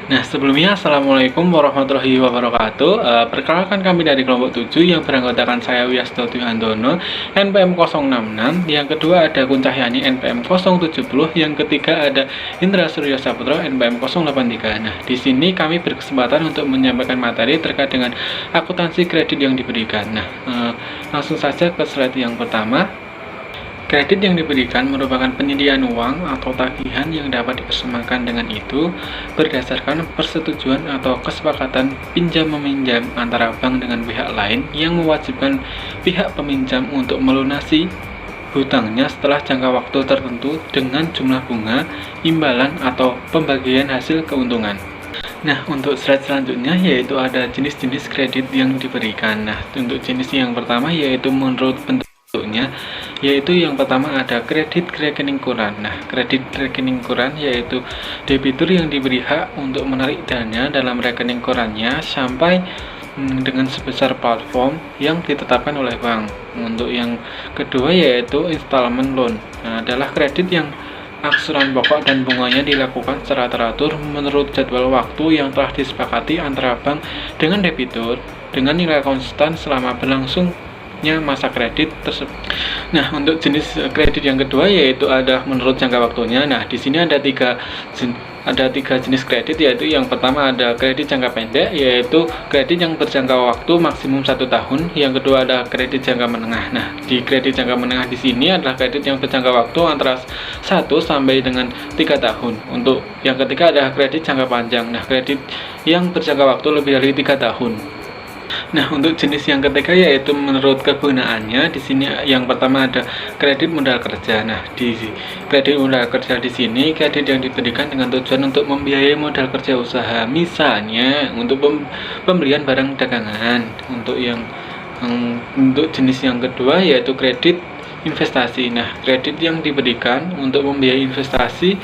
Nah, sebelumnya Assalamualaikum warahmatullahi wabarakatuh. Perkenalkan kami dari kelompok 7 yang beranggotakan saya Wiyastoto Handono, NPM 066. Yang kedua ada Kun Cahyani, NPM 070. Yang ketiga ada Indra Suryo Saputra, NPM 083. Nah, di sini kami berkesempatan untuk menyampaikan materi terkait dengan akuntansi kredit yang diberikan. Nah, langsung saja ke slide yang pertama. Kredit yang diberikan merupakan penyediaan uang atau tagihan yang dapat dipersembahkan dengan itu berdasarkan persetujuan atau kesepakatan pinjam-meminjam antara bank dengan pihak lain yang mewajibkan pihak peminjam untuk melunasi hutangnya setelah jangka waktu tertentu dengan jumlah bunga, imbalan, atau pembagian hasil keuntungan. Nah, untuk slide selanjutnya yaitu ada jenis-jenis kredit yang diberikan. Nah, untuk jenis yang pertama yaitu menurut bentuknya, yaitu yang pertama ada kredit rekening kuran. Nah, kredit rekening kuran yaitu debitur yang diberi hak untuk menarik dana dalam rekening kurannya sampai dengan sebesar platform yang ditetapkan oleh bank. Untuk yang kedua yaitu installment loan. Nah, adalah kredit yang angsuran pokok dan bunganya dilakukan secara teratur menurut jadwal waktu yang telah disepakati antara bank dengan debitur dengan nilai konstan selama berlangsungnya masa kredit tersebut. Nah, untuk jenis kredit yang kedua yaitu ada menurut jangka waktunya. Nah, di sini ada tiga jenis kredit, yaitu yang pertama ada kredit jangka pendek, yaitu kredit yang berjangka waktu maksimum 1 tahun. Yang kedua ada kredit jangka menengah. Nah, di kredit jangka menengah di sini adalah kredit yang berjangka waktu antara 1 sampai dengan 3 tahun. Untuk yang ketiga ada kredit jangka panjang. Nah, kredit yang berjangka waktu lebih dari 3 tahun. Nah, untuk jenis yang ketiga yaitu menurut kegunaannya. Di sini yang pertama ada kredit modal kerja. Nah, di kredit modal kerja di sini kredit yang diberikan dengan tujuan untuk membiayai modal kerja usaha, misalnya untuk pembelian barang dagangan. Untuk jenis yang kedua yaitu kredit investasi. Nah, kredit yang diberikan untuk membiayai investasi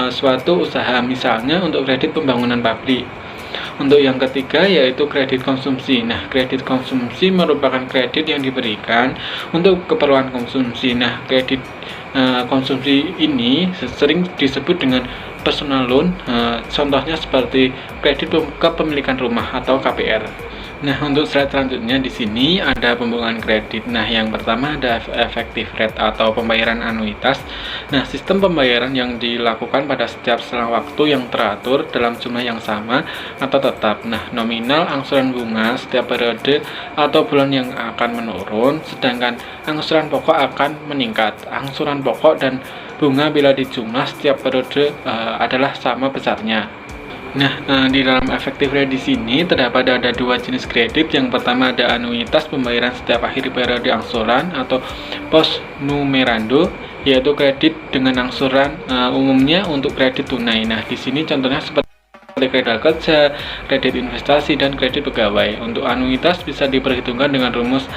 suatu usaha, misalnya untuk kredit pembangunan pabrik. Untuk yang ketiga yaitu kredit konsumsi. Nah, kredit konsumsi merupakan kredit yang diberikan untuk keperluan konsumsi. Nah, kredit konsumsi ini sering disebut dengan personal loan. Contohnya seperti kredit kepemilikan rumah atau KPR. Nah, untuk slide selanjutnya di sini ada pembukaan kredit. Nah, yang pertama ada effective rate atau pembayaran anuitas. Nah, sistem pembayaran yang dilakukan pada setiap selang waktu yang teratur dalam jumlah yang sama atau tetap. Nah, nominal angsuran bunga setiap periode atau bulan yang akan menurun, sedangkan angsuran pokok akan meningkat. Angsuran pokok dan bunga bila dijumlah setiap periode adalah sama besarnya. Nah, di dalam efektif rate di sini terdapat ada dua jenis kredit. Yang pertama ada anuitas pembayaran setiap akhir periode angsuran atau post numerando, yaitu kredit dengan angsuran umumnya untuk kredit tunai. Nah, di sini contohnya seperti kredit kerja, kredit investasi, dan kredit pegawai. Untuk anuitas bisa diperhitungkan dengan rumus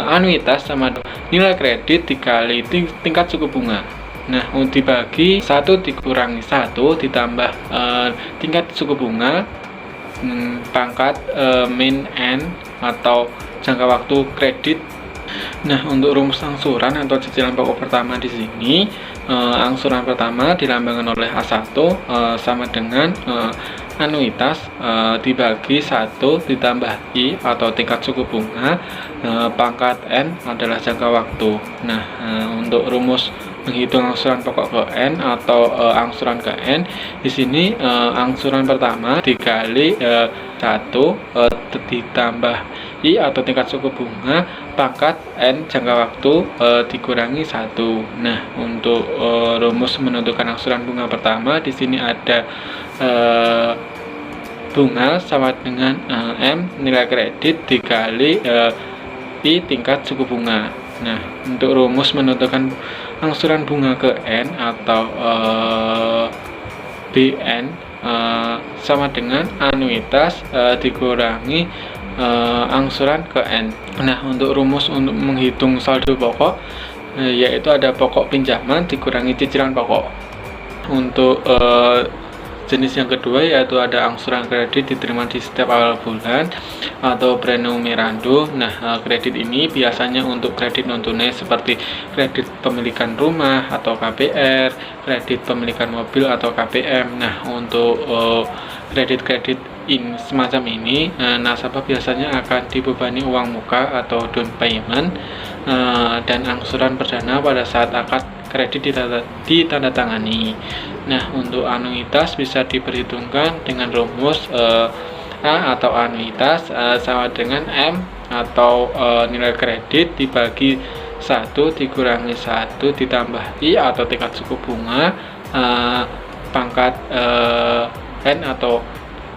anuitas sama nilai kredit dikali tingkat suku bunga. Nah, dibagi 1 dikurangi 1 ditambah tingkat suku bunga pangkat min n atau jangka waktu kredit. Nah, untuk rumus angsuran atau cicilan pokok pertama di sini, angsuran pertama dilambangkan oleh A1 sama dengan anuitas dibagi 1 ditambah I atau tingkat suku bunga pangkat N adalah jangka waktu. Nah, untuk rumus menghitung angsuran pokok ke N atau angsuran ke N di sini, angsuran pertama dikali 1 ditambah I atau tingkat suku bunga pangkat N jangka waktu dikurangi 1. Nah, untuk rumus menentukan angsuran bunga pertama di sini ada bunga sama dengan M nilai kredit dikali I tingkat suku bunga. Nah, untuk rumus menentukan angsuran bunga ke N atau BN sama dengan anuitas dikurangi angsuran ke N. Nah, untuk rumus untuk menghitung saldo pokok yaitu ada pokok pinjaman dikurangi cicilan pokok. Untuk jenis yang kedua yaitu ada angsuran kredit diterima di setiap awal bulan atau prenumerando. Nah, kredit ini biasanya untuk kredit non tunai seperti kredit pemilikan rumah atau KPR, kredit pemilikan mobil atau KPM. Nah, untuk kredit semacam ini, nasabah biasanya akan dibebani uang muka atau down payment dan angsuran perdana pada saat akad kredit ditandatangani. Nah, untuk anuitas bisa diperhitungkan dengan rumus A atau anuitas sama dengan M atau nilai kredit dibagi 1 dikurangi 1 ditambah I atau tingkat suku bunga pangkat N atau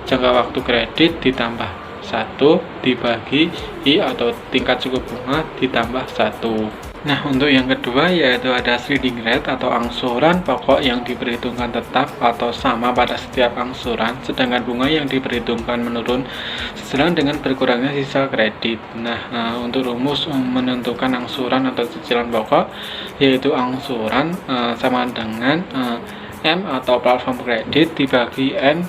jangka waktu kredit ditambah 1 dibagi I atau tingkat suku bunga ditambah 1. Nah, untuk yang kedua yaitu ada sliding rate atau angsuran pokok yang diperhitungkan tetap atau sama pada setiap angsuran, sedangkan bunga yang diperhitungkan menurun sejalan dengan berkurangnya sisa kredit. Nah, untuk rumus menentukan angsuran atau cicilan pokok yaitu angsuran sama dengan M atau platform kredit dibagi N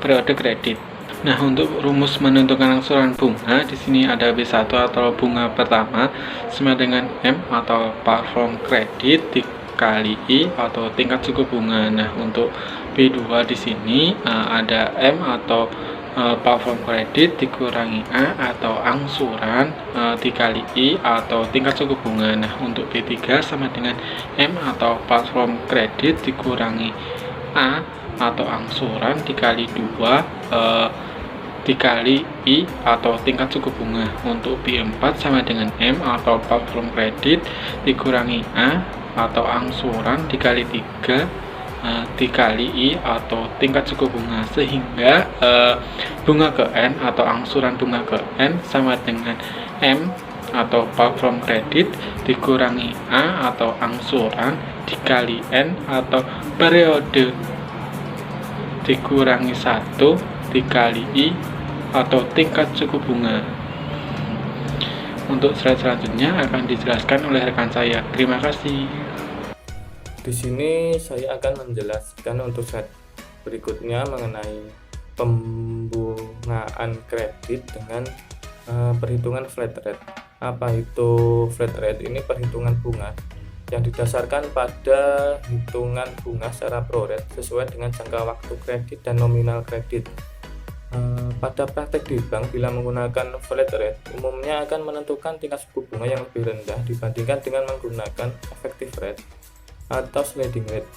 periode kredit. Nah, untuk rumus menentukan angsuran bunga di sini ada B1 atau bunga pertama sama dengan M atau platform kredit dikali I atau tingkat suku bunga. Nah, untuk B2 di sini ada M atau platform kredit dikurangi A atau angsuran dikali I atau tingkat suku bunga. Nah, untuk B3 sama dengan M atau platform kredit dikurangi A atau angsuran dikali 2 dikali I atau tingkat suku bunga. Untuk B4 sama dengan M atau platform kredit dikurangi A atau angsuran dikali 3 dikali I atau tingkat suku bunga, sehingga bunga ke N atau angsuran bunga ke N sama dengan M atau platform kredit dikurangi A atau angsuran dikali N atau periode dikurangi 1 dikali I atau tingkat suku bunga. Untuk slide selanjutnya akan dijelaskan oleh rekan saya. Terima kasih. Di sini saya akan menjelaskan untuk slide berikutnya mengenai pembungaan kredit dengan perhitungan flat rate. Apa itu flat rate? Ini perhitungan bunga yang didasarkan pada hitungan bunga secara pro rate sesuai dengan jangka waktu kredit dan nominal kredit. Pada praktek di bank, bila menggunakan flat rate, umumnya akan menentukan tingkat suku bunga yang lebih rendah dibandingkan dengan menggunakan effective rate atau sliding rate.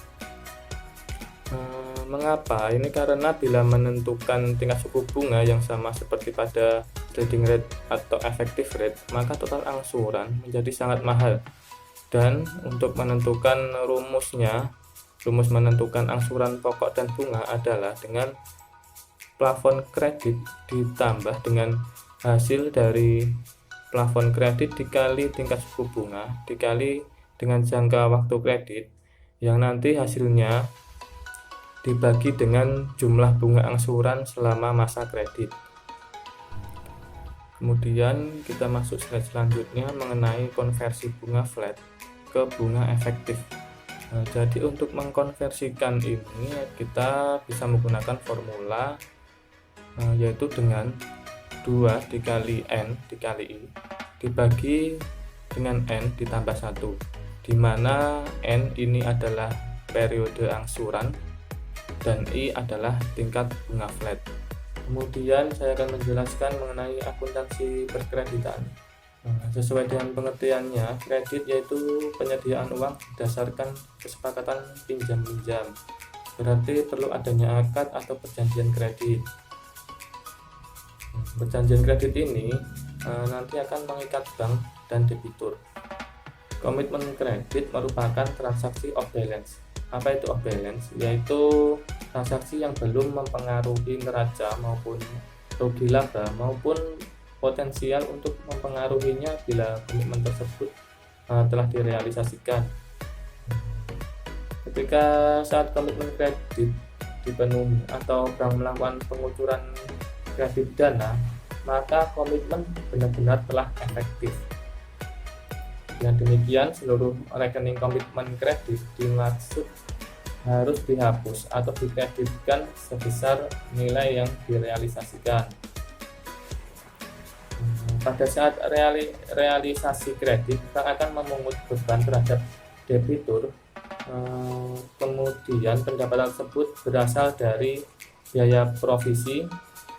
Mengapa? Ini karena bila menentukan tingkat suku bunga yang sama seperti pada sliding rate atau effective rate, maka total angsuran menjadi sangat mahal. Dan untuk menentukan rumus menentukan angsuran pokok dan bunga adalah dengan plafon kredit ditambah dengan hasil dari plafon kredit dikali tingkat suku bunga dikali dengan jangka waktu kredit, yang nanti hasilnya dibagi dengan jumlah bunga angsuran selama masa kredit. Kemudian kita masuk slide selanjutnya mengenai konversi bunga flat ke bunga efektif. Jadi untuk mengkonversikan ini kita bisa menggunakan formula yaitu dengan 2 dikali N dikali I dibagi dengan N ditambah 1, di mana N ini adalah periode angsuran dan I adalah tingkat bunga flat. Kemudian saya akan menjelaskan mengenai akuntansi perkreditan. Sesuai dengan pengertiannya, kredit yaitu penyediaan uang berdasarkan kesepakatan pinjam-minjam. Berarti perlu adanya akad atau perjanjian kredit. Perjanjian kredit ini nanti akan mengikat bank dan debitur. Komitmen kredit merupakan transaksi off balance. Apa itu off balance? Yaitu transaksi yang belum mempengaruhi neraca maupun rugi laba maupun potensial untuk mempengaruhinya bila komitmen tersebut telah direalisasikan. Ketika saat komitmen kredit dipenuhi atau bank melakukan pengucuran kredit dana, maka komitmen benar-benar telah efektif. Dengan demikian, seluruh rekening komitmen kredit dimaksud harus dihapus atau dikreditkan sebesar nilai yang direalisasikan. Pada saat realisasi kredit, bank akan memungut beban terhadap debitur. Kemudian pendapatan tersebut berasal dari biaya provisi,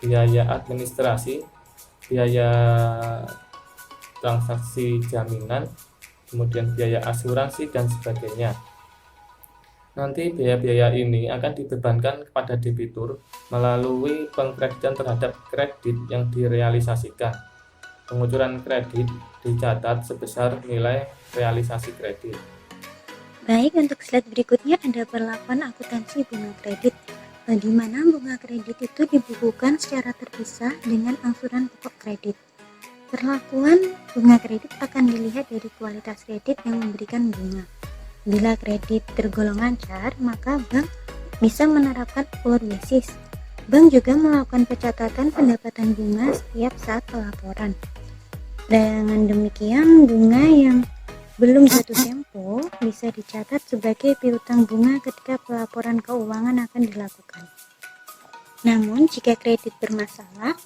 biaya administrasi, biaya transaksi jaminan, kemudian biaya asuransi dan sebagainya. Nanti biaya-biaya ini akan dibebankan kepada debitur melalui pengkreditan terhadap kredit yang direalisasikan. Pengucuran kredit dicatat sebesar nilai realisasi kredit. Baik, untuk slide berikutnya ada perlakuan akuntansi bunga kredit, di mana bunga kredit itu dibukukan secara terpisah dengan angsuran pokok kredit. Perlakuan bunga kredit akan dilihat dari kualitas kredit yang memberikan bunga. Bila kredit tergolong lancar, maka bank bisa menerapkan floor basis. Bank juga melakukan pencatatan pendapatan bunga setiap saat pelaporan. Dengan demikian, bunga yang belum jatuh tempo bisa dicatat sebagai piutang bunga ketika pelaporan keuangan akan dilakukan. Namun, jika kredit bermasalah,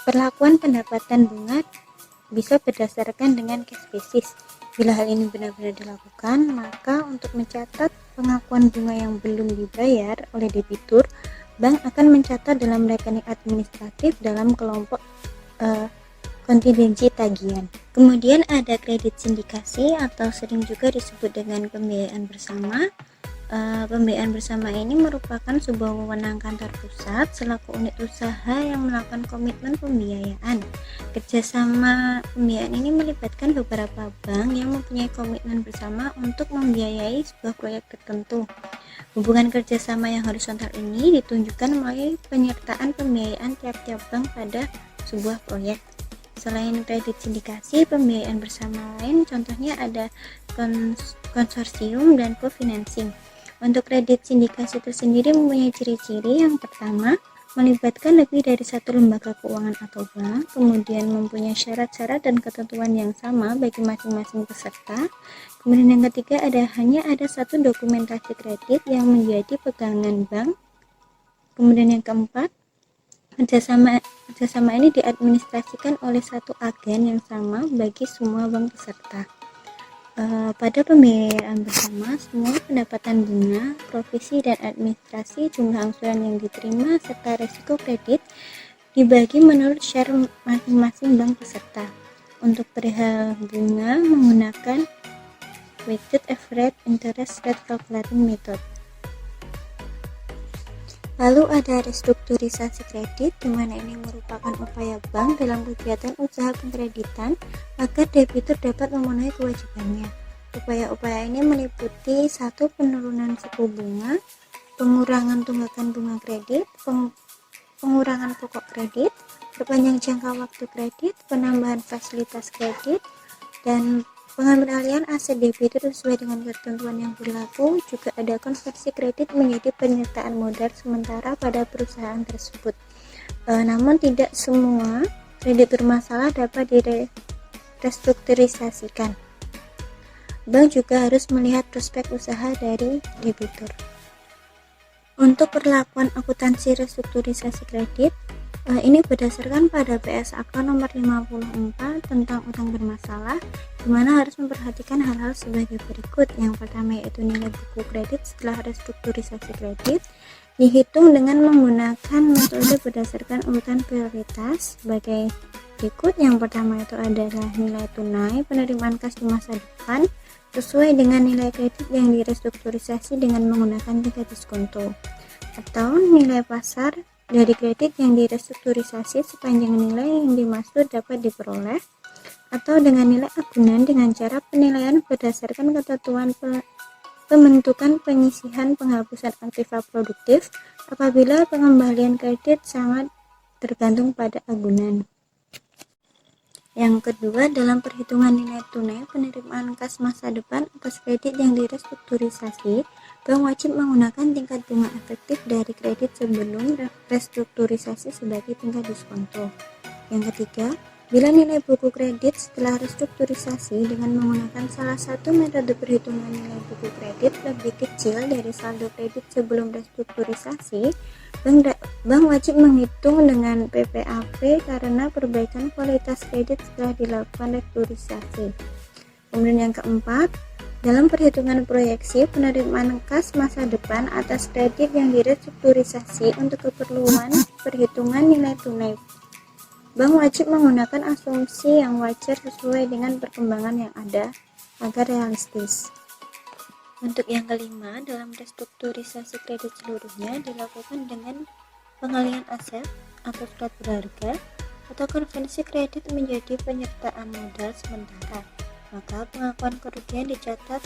perlakuan pendapatan bunga bisa berdasarkan dengan case basis. Bila hal ini benar-benar dilakukan, maka untuk mencatat pengakuan bunga yang belum dibayar oleh debitur, bank akan mencatat dalam rekening administratif dalam kelompok kontingensi tagihan. Kemudian ada kredit sindikasi atau sering juga disebut dengan pembiayaan bersama. Pembiayaan bersama ini merupakan sebuah wewenang kantor pusat selaku unit usaha yang melakukan komitmen pembiayaan. Kerjasama pembiayaan ini melibatkan beberapa bank yang mempunyai komitmen bersama untuk membiayai sebuah proyek tertentu. Hubungan kerjasama yang horizontal ini ditunjukkan melalui penyertaan pembiayaan tiap-tiap bank pada sebuah proyek. Selain kredit sindikasi, pembiayaan bersama lain contohnya ada konsorsium dan co-financing. Untuk kredit sindikasi tersendiri mempunyai ciri-ciri. Yang pertama, melibatkan lebih dari satu lembaga keuangan atau bank, kemudian mempunyai syarat-syarat dan ketentuan yang sama bagi masing-masing peserta. Kemudian yang ketiga, hanya ada satu dokumentasi kredit yang menjadi pegangan bank. Kemudian yang keempat, kerjasama ini diadministrasikan oleh satu agen yang sama bagi semua bank peserta. Pada pembiayaan bersama, semua pendapatan bunga, provisi, dan administrasi, jumlah angsuran yang diterima, serta resiko kredit dibagi menurut share masing-masing bank peserta. Untuk perihal bunga menggunakan weighted average interest rate calculating method. Lalu ada restrukturisasi kredit, di mana ini merupakan upaya bank dalam kegiatan usaha pengkreditan agar debitur dapat memenuhi kewajibannya. Upaya-upaya ini meliputi 1. Penurunan suku bunga, pengurangan tunggakan bunga kredit, pengurangan pokok kredit, perpanjang jangka waktu kredit, penambahan fasilitas kredit, dan pengambil-alihan aset debitur sesuai dengan ketentuan yang berlaku. Juga ada konversi kredit menjadi penyertaan modal sementara pada perusahaan tersebut. Namun tidak semua kredit bermasalah dapat direstrukturisasikan. Bank juga harus melihat prospek usaha dari debitur. Untuk perlakuan akuntansi restrukturisasi kredit, ini berdasarkan pada PSAK nomor 54 tentang utang bermasalah, di mana harus memperhatikan hal-hal sebagai berikut. Yang pertama yaitu nilai buku kredit setelah restrukturisasi kredit dihitung dengan menggunakan metode berdasarkan urutan prioritas sebagai berikut. Yang pertama itu adalah nilai tunai penerimaan kas di masa depan sesuai dengan nilai kredit yang direstrukturisasi dengan menggunakan tingkat diskonto, atau nilai pasar dari kredit yang direstrukturisasi sepanjang nilai yang dimaksud dapat diperoleh, atau dengan nilai agunan dengan cara penilaian berdasarkan ketentuan pembentukan penyisihan penghapusan aktiva produktif apabila pengembalian kredit sangat tergantung pada agunan. Yang kedua, dalam perhitungan nilai tunai penerimaan kas masa depan atas kredit yang direstrukturisasi, bank wajib menggunakan tingkat bunga efektif dari kredit sebelum restrukturisasi sebagai tingkat diskonto. Yang ketiga, bila nilai buku kredit setelah restrukturisasi dengan menggunakan salah satu metode perhitungan nilai buku kredit lebih kecil dari saldo kredit sebelum restrukturisasi, bank wajib menghitung dengan PPAP karena perbaikan kualitas kredit setelah dilakukan restrukturisasi. Kemudian yang keempat, Dalam perhitungan proyeksi, penerimaan kas masa depan atas kredit yang direstrukturisasi untuk keperluan perhitungan nilai tunai. Bank wajib menggunakan asumsi yang wajar sesuai dengan perkembangan yang ada agar realistis. Untuk yang kelima, dalam restrukturisasi kredit seluruhnya dilakukan dengan pengalihan aset atau surat berharga atau konversi kredit menjadi penyertaan modal sementara, maka pengakuan kerugian dicatat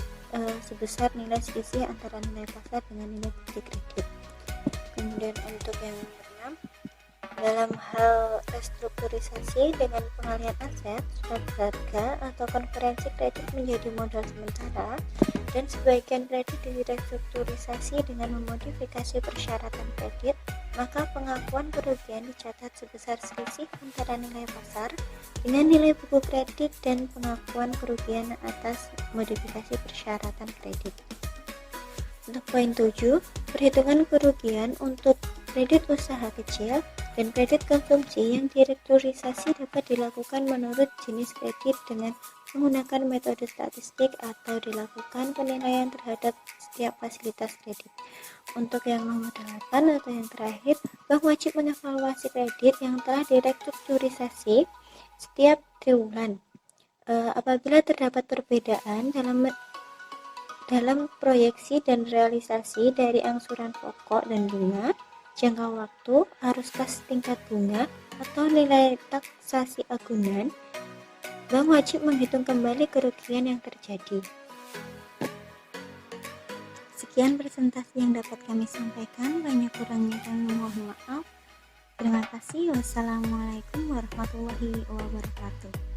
sebesar nilai selisih antara nilai pasar dengan nilai bukti kredit. Kemudian untuk yang keenam, dalam hal restrukturisasi dengan pengalihan aset, surat berharga atau konversi kredit menjadi modal sementara dan sebagian kredit direstrukturisasi dengan memodifikasi persyaratan kredit, maka pengakuan kerugian dicatat sebesar selisih antara nilai pasar dengan nilai buku kredit dan pengakuan kerugian atas modifikasi persyaratan kredit. Untuk poin 7, perhitungan kerugian untuk kredit usaha kecil dan kredit konsumsi yang direstrukturisasi dapat dilakukan menurut jenis kredit dengan menggunakan metode statistik atau dilakukan penilaian terhadap setiap fasilitas kredit. Untuk yang nomor 8 atau yang terakhir, bank wajib mengevaluasi kredit yang telah direstrukturisasi setiap triwulan. Apabila terdapat perbedaan dalam proyeksi dan realisasi dari angsuran pokok dan bunga, jangka waktu, arus kas tingkat bunga, atau nilai taksasi agunan, bank wajib menghitung kembali kerugian yang terjadi. Sekian presentasi yang dapat kami sampaikan, banyak kurangnya kami mohon maaf. Terima kasih. Wassalamualaikum warahmatullahi wabarakatuh.